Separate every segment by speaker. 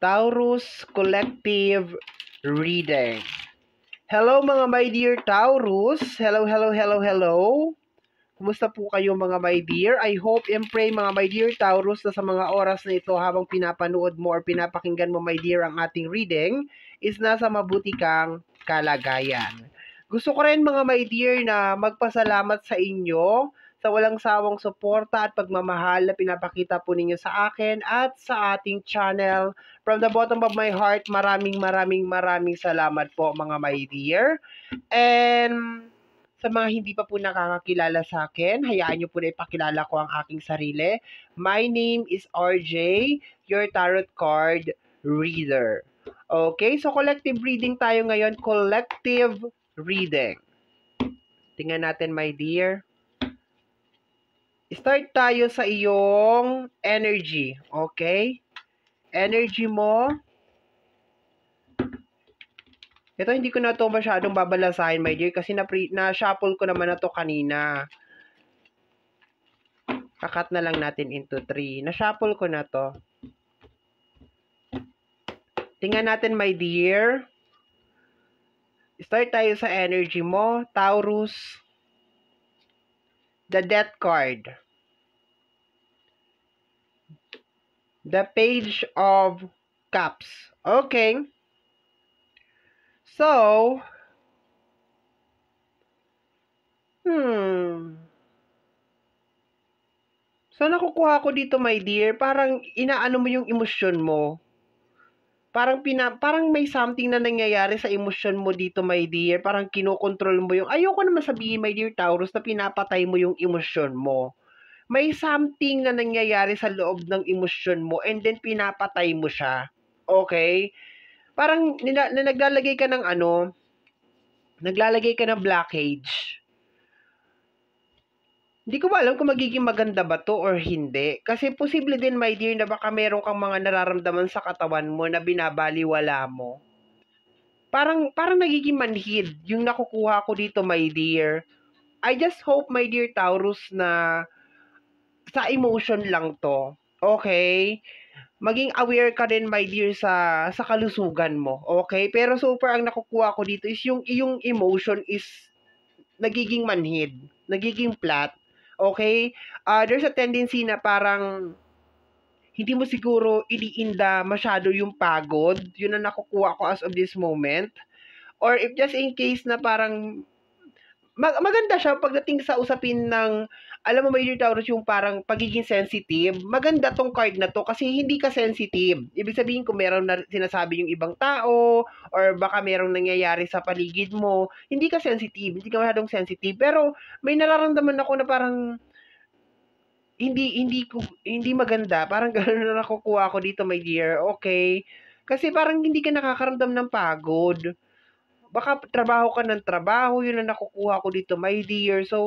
Speaker 1: Taurus Collective Reading. Hello mga my dear Taurus. Hello. Kumusta po kayo mga my dear? I hope and pray mga my dear Taurus na sa mga oras na ito habang pinapanood mo or pinapakinggan mo my dear ang ating reading is nasa mabuti kang kalagayan. Gusto ko rin mga my dear na magpasalamat sa inyo sa walang sawang suporta at pagmamahal na pinapakita po ninyo sa akin at sa ating channel. From the bottom of my heart, maraming salamat po mga my dear. And sa mga hindi pa po nakakakilala sa akin, hayaan nyo po na ipakilala ko ang aking sarili. My name is RJ, your tarot card reader. Okay, so collective reading tayo ngayon. Collective reading. Tingnan natin my dear. Start tayo sa iyong energy, okay? Energy mo. Ito hindi ko na to masyadong babalasahin, my dear, kasi na-shuffle ko naman na to kanina. Kakat na lang natin into 3. Na-shuffle ko na to. Tingnan natin, my dear. Start tayo sa energy mo. Taurus. The Death card. The Page of Cups. Okay. So, So, nakukuha ko dito, my dear, parang inaano mo yung emosyon mo. Parang may something na nangyayari sa emosyon mo dito, my dear. Parang kinokontrol mo yung, ayoko naman sabihin, my dear Taurus, na pinapatay mo yung emosyon mo. May something na nangyayari sa loob ng emosyon mo and then pinapatay mo siya. Okay? Parang naglalagay ka ng naglalagay ka ng blockage. Hindi ko alam kung magiging maganda ba to or hindi. Kasi posible din, my dear, na baka meron kang mga nararamdaman sa katawan mo na binabaliwala mo. Parang nagiging manhid yung nakukuha ko dito, my dear. I just hope, my dear Taurus, na sa emotion lang to. Okay? Maging aware ka din, my dear, sa kalusugan mo. Okay? Pero super ang nakukuha ko dito is yung iyong emotion is nagiging manhid, nagiging flat. Okay? There's a tendency na parang hindi mo siguro iniinda masyado yung pagod. Yun ang nakukuha ko as of this moment. Or if just in case na parang maganda siya pagdating sa usapin ng, alam mo, may Taurus, yung parang pagiging sensitive. Maganda tong card na to kasi hindi ka sensitive. Ibig sabihin kung meron na sinasabi yung ibang tao or baka merong nangyayari sa paligid mo, hindi ka sensitive, hindi ka masyadong sensitive. Pero may nararamdaman ako na parang hindi maganda. Parang gano'n na nakukuha ko dito, my dear. Okay? Kasi parang hindi ka nakakaramdam ng pagod. Baka trabaho ka ng trabaho, yun ang nakukuha ko dito, my dear. So,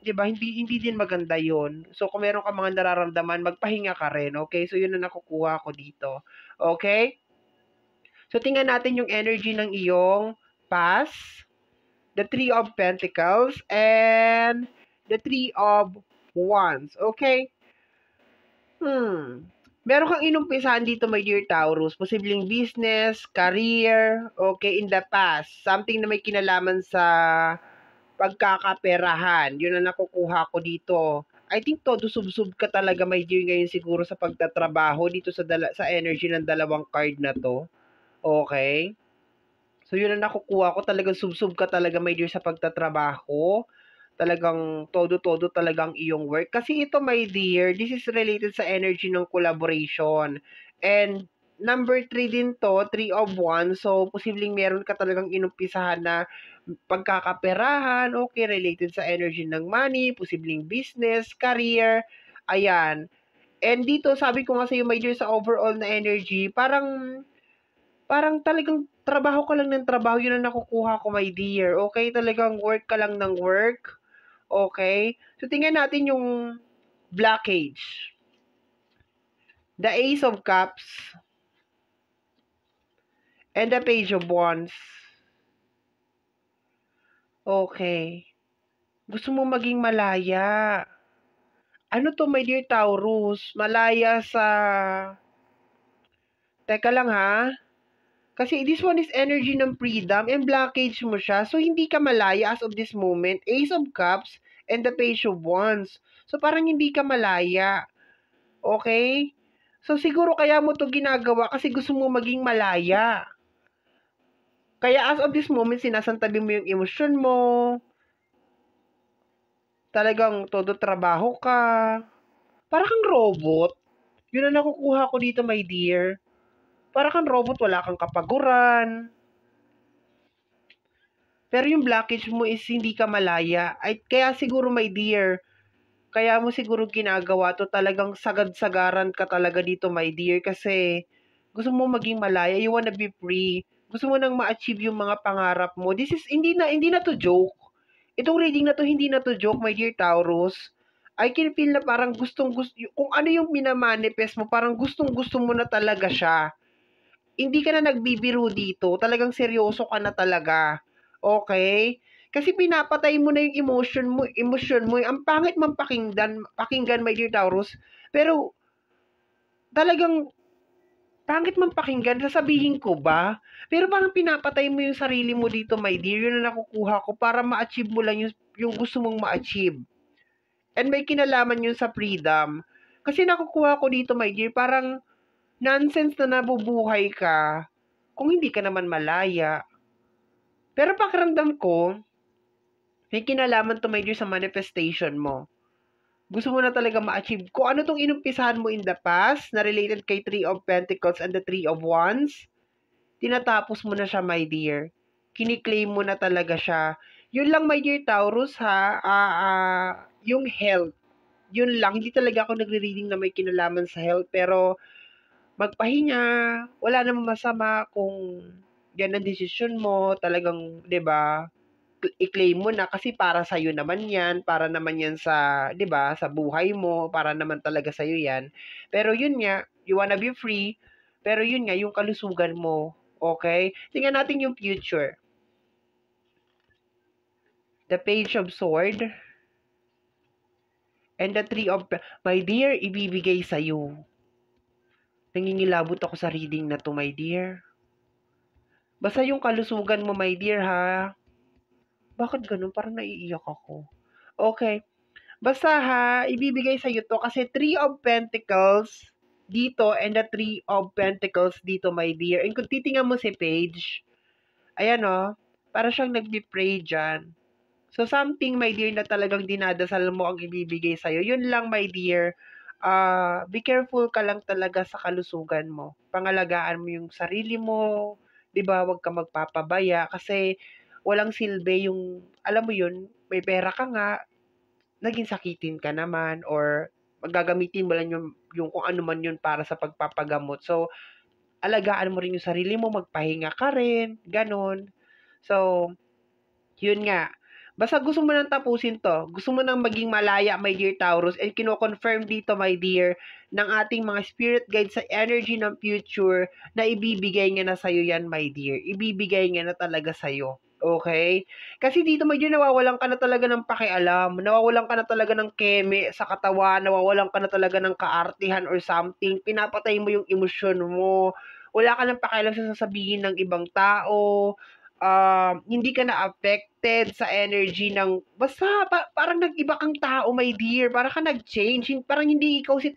Speaker 1: 'di ba, hindi din maganda 'yon. So, kung meron ka mga nararamdaman, magpahinga ka rin, okay? So, yun ang nakukuha ko dito. Okay? So, tingnan natin yung energy ng iyong past, the Three of Pentacles, and the Three of Wands. Okay? Meron kang inumpisahan dito, my dear Taurus. Posibleng business, career, okay, in the past. Something na may kinalaman sa pagkakaperahan. Yun ang nakukuha ko dito. I think todo sub-sub ka talaga, my dear, ngayon siguro sa pagtatrabaho dito sa energy ng dalawang card na to. Okay? So, yun ang nakukuha ko. Talagang sub-sub ka talaga, my dear, sa pagtatrabaho. Talagang todo-todo talagang iyong work. Kasi ito, my dear, this is related sa energy ng collaboration. And number 3 din to, 3 of Wands. So, posibleng meron ka talagang inumpisahan na pagkakaperahan, okay, related sa energy ng money, posibleng business, career, ayan. And dito, sabi ko nga sa'yo, my dear, sa overall na energy, parang talagang trabaho ka lang ng trabaho, yun ang nakukuha ko, my dear. Okay, talagang work ka lang ng work. Okay? So, tingnan natin yung blockage. The Ace of Cups and the Page of Wands. Okay. Gusto mo maging malaya. Ano to, my dear Taurus? Malaya sa Teka lang ha. Kasi this one is energy ng freedom and blockage mo siya. So, hindi ka malaya as of this moment. Ace of Cups and the Page of Wands. So, parang hindi ka malaya. Okay? So, siguro kaya mo to ginagawa kasi gusto mo maging malaya. Kaya as of this moment, sinasantabi mo yung emosyon mo. Talagang todo trabaho ka. Para kang robot. Yun ang nakukuha ko dito, my dear. Para kang robot, wala kang kapaguran. Pero yung blockage mo is hindi ka malaya. Ay, kaya siguro, my dear, kaya mo siguro ginagawa to, talagang sagad-sagaran ka talaga dito, my dear, kasi gusto mo maging malaya, you wanna be free. Gusto mo nang ma-achieve yung mga pangarap mo. This is, hindi na to joke. Itong reading na to, hindi na to joke, my dear Taurus. I can feel na parang gustong-gusto, kung ano yung minamanifest mo, parang gustong-gusto mo na talaga siya. Hindi ka na nagbibiro dito. Talagang seryoso ka na talaga. Okay? Kasi pinapatay mo na yung emosyon mo. Ang pangit man pakinggan, my dear Taurus. Pero talagang pangit man pakinggan, sasabihin ko ba? Pero parang pinapatay mo yung sarili mo dito, my dear. Yun ang nakukuha ko para ma-achieve mo lang yung gusto mong ma-achieve. And may kinalaman yun sa freedom. Kasi nakukuha ko dito, my dear, parang nonsense na nabubuhay ka kung hindi ka naman malaya. Pero pakiramdam ko, may kinalaman to, my dear, sa manifestation mo. Gusto mo na talaga ma-achieve. Kung ano tong inumpisahan mo in the past, na related kay Three of Pentacles and the Three of Wands, tinatapos mo na siya, my dear. Kiniklaim mo na talaga siya. Yun lang, my dear Taurus, ha? Yung health. Yun lang. Hindi talaga ako nagre-reading na may kinalaman sa health. Pero, magpahinga. Wala namang masama kung yan ang desisyon mo. Talagang, 'di ba, i-claim mo na kasi para sa iyo naman 'yan, para naman 'yan sa, 'di ba, sa buhay mo, para naman talaga sa iyo 'yan. Pero yun nga, you wanna be free, pero yun nga yung kalusugan mo, okay? Tingnan natin yung future. The Page of Sword and the Three of My dear, ibibigay sa iyo. Nangingilabot ako sa reading na to, my dear. Basta yung kalusugan mo, my dear, ha? Bakit ganun? Parang naiiyak ako. Okay. Basta ha, ibibigay sa iyo to kasi Three of Pentacles dito and the Three of Pentacles dito, my dear. And kung titingnan mo si Page, ayan o, para siyang nagbi-pray dyan. So something, my dear, na talagang dinadasal mo ang ibibigay sa iyo. Yun lang, my dear. Be careful ka lang talaga sa kalusugan mo. Pangalagaan mo yung sarili mo, 'di ba? Huwag ka magpapabaya kasi walang silbi yung, alam mo yun, may pera ka nga, naging sakitin ka naman or magagamitin mo lang yung kung ano man yun para sa pagpapagamot. So, alagaan mo rin yung sarili mo, magpahinga ka rin, ganun. So, yun nga. Basta gusto mo nang tapusin to. Gusto mo nang maging malaya, my dear Taurus. And kino-confirm dito, my dear, ng ating mga spirit guides sa energy ng future na ibibigay nga na sa'yo yan, my dear. Ibibigay nga na talaga sa'yo. Okay? Kasi dito, my dear, nawawalan ka na talaga ng pakialam. Nawawalan ka na talaga ng keme sa katawan. Nawawalan ka na talaga ng kaartihan or something. Pinapatay mo yung emosyon mo. Wala ka ng pakialam sa sasabihin ng ibang tao. Hindi ka na affected sa energy ng basta parang nag-iba kang tao, my dear. Parang ka nag-change. Parang hindi ikaw si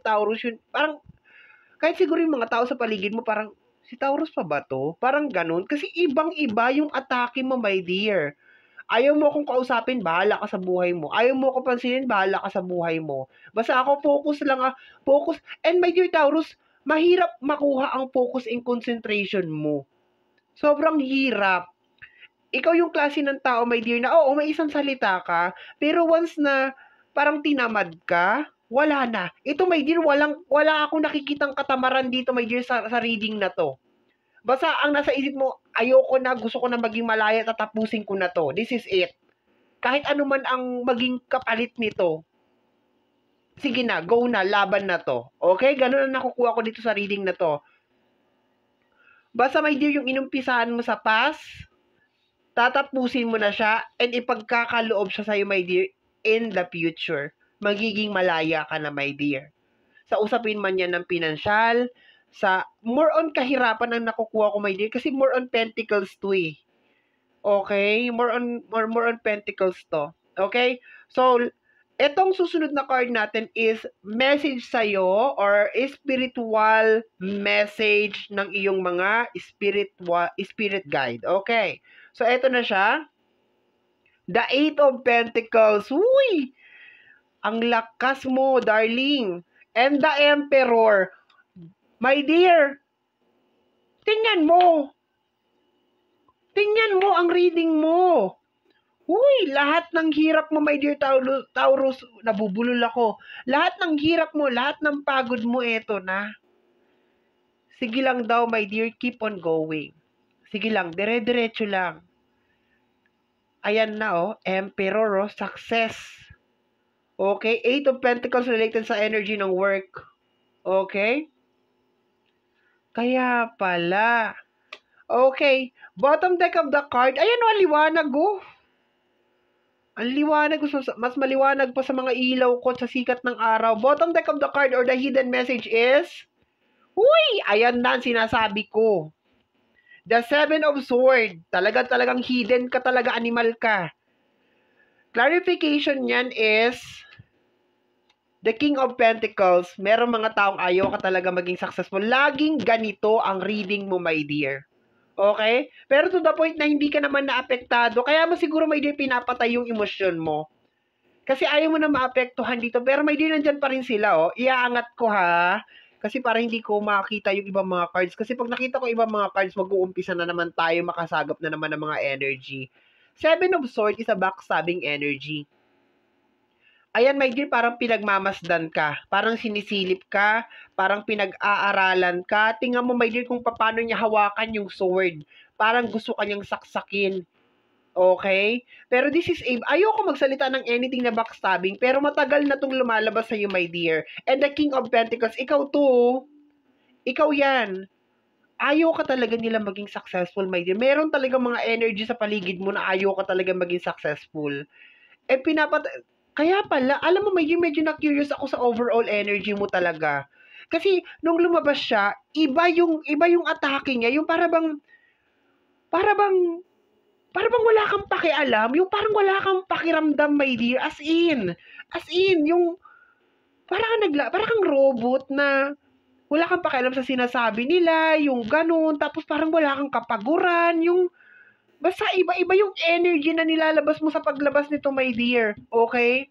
Speaker 1: Taurus yun. Parang kahit siguro yung mga tao sa paligid mo parang si Taurus pa ba to? Parang ganun. Kasi ibang-iba yung atake mo, my dear. Ayaw mo akong kausapin, bahala ka sa buhay mo. Ayaw mo ako pansinin, bahala ka sa buhay mo. Basta ako focus lang, focus. And my dear Taurus, mahirap makuha ang focus and concentration mo. Sobrang hirap. Ikaw yung klase ng tao, my dear, na oo, may isang salita ka, pero once na parang tinamad ka, wala na. Ito, my dear, wala akong nakikitang katamaran dito, my dear, sa reading na to. Basta ang nasa isip mo, ayoko na, gusto ko na maging malaya, tatapusin ko na to. This is it. Kahit ano man ang maging kapalit nito, sige na, go na, laban na to. Okay? Ganun ang nakukuha ko dito sa reading na to. Basta, my dear, yung inumpisahan mo sa past, tatapusin mo na siya and ipagkakaloob siya sa'yo, my dear, in the future. Magiging malaya ka na, my dear. Sa usapin man yan ng pinansyal, more on kahirapan ang nakukuha ko, my dear, kasi more on pentacles to eh. Okay? More on pentacles to. Okay? So, etong susunod na card natin is message sa'yo or spiritual message ng iyong mga spirit guide. Okay. So, eto na siya. The Eight of Pentacles. Uy! Ang lakas mo, darling. And the Emperor. My dear, tingnan mo. Tingnan mo ang reading mo. Uy, lahat ng hirap mo, my dear Taurus, nabubulol ako. Lahat ng hirap mo, lahat ng pagod mo, eto na. Sige lang daw, my dear, keep on going. Sige lang, dire-diretso lang. Ayan na, oh, Emperor, oh, success. Okay, Eight of Pentacles related sa energy ng work. Okay? Kaya pala. Okay, bottom deck of the card. Ayan, oh, liwanag, oh. Ang liwanag, mas maliwanag pa sa mga ilaw ko sa sikat ng araw. Bottom deck of the card or the hidden message is, uy, ayan na ang sinasabi ko. The Seven of Swords. Talagang hidden ka talaga, animal ka. Clarification niyan is, the King of Pentacles. Merong mga taong ayaw ka talaga maging successful. Laging ganito ang reading mo, my dear. Okay? Pero to the point na hindi ka naman naapektado, kaya mo siguro, my dear, pinapatay yung emosyon mo. Kasi ayaw mo na maapektuhan dito. Pero my dear, nandyan pa rin sila, oh. Iaangat ko, ha? Kasi para hindi ko makita yung ibang mga cards. Kasi pag nakita ko ibang mga cards, mag-uumpisa na naman tayo, makasagap na naman ng mga energy. Seven of Swords is a backstabbing energy. Ayan, my dear, parang pinagmamasdan ka. Parang sinisilip ka. Parang pinag-aaralan ka. Tingnan mo, my dear, kung paano niya hawakan yung sword. Parang gusto kanyang saksakin. Okay? Pero this is ayoko magsalita ng anything na backstabbing, pero matagal na tong lumalabas sa iyo, my dear. And the King of Pentacles, ikaw to. Ikaw yan. Ayaw ka talaga nila maging successful, my dear. Meron talaga mga energy sa paligid mo na ayaw ka talaga maging successful. Eh, kaya pala, alam mo, medyo na-curious ako sa overall energy mo talaga. Kasi, nung lumabas siya, iba yung atake niya. Yung para bang wala kang pakialam, yung parang wala kang pakiramdam, my dear, as in, yung, parang kang robot na, wala kang pakialam sa sinasabi nila, yung ganun, tapos parang wala kang kapaguran, yung, basta iba-iba yung energy na nilalabas mo sa paglabas nito, my dear, okay?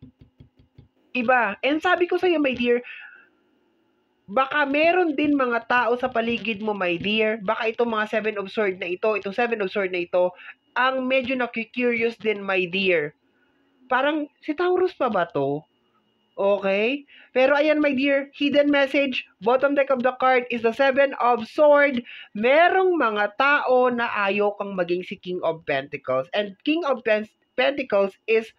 Speaker 1: Iba. And sabi ko sa'yo, my dear, baka meron din mga tao sa paligid mo, my dear. Baka itong mga Seven of Swords na ito, itong Seven of Swords na ito, ang medyo na-curious din, my dear. Parang, si Taurus pa ba to? Okay? Pero ayan, my dear, hidden message, bottom deck of the card is the Seven of Swords. Merong mga tao na ayaw kang maging si King of Pentacles. And King of Pentacles is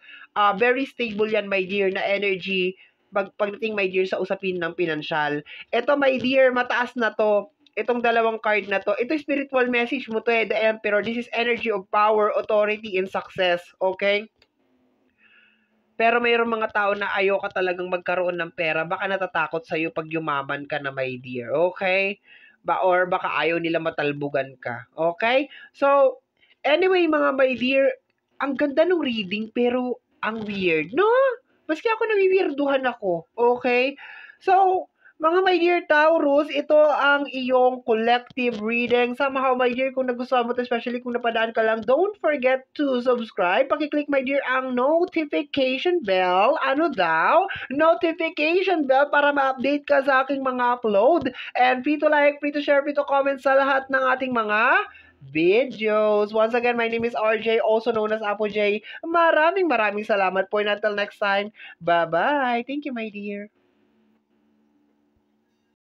Speaker 1: very stable yan, my dear, na energy pagdating, my dear, sa usapin ng pinansyal. Ito, my dear, mataas na to. Itong dalawang card na to. Ito spiritual message mo to, the Emperor. This is energy of power, authority, and success. Okay? Pero mayroong mga tao na ayaw ka talagang magkaroon ng pera. Baka natatakot sa'yo pag yumaman ka na, my dear. Okay? Or baka ayaw nila matalbugan ka. Okay? So, anyway, mga my dear, ang ganda ng reading, pero ang weird, no? Maski ako nawiwirduhan ako. Okay? So, mga my dear Taurus, ito ang iyong collective reading. Somehow, my dear, kung nagustuhan mo ito, especially kung napadaan ka lang, don't forget to subscribe. Pakiclick, my dear, ang notification bell. Ano daw? Notification bell para ma-update ka sa aking mga upload. And free to like, free to share, free to comment sa lahat ng ating mga videos. Once again, my name is RJ, also known as Apo J. Maraming salamat po. And until next time, bye-bye. Thank you, my dear.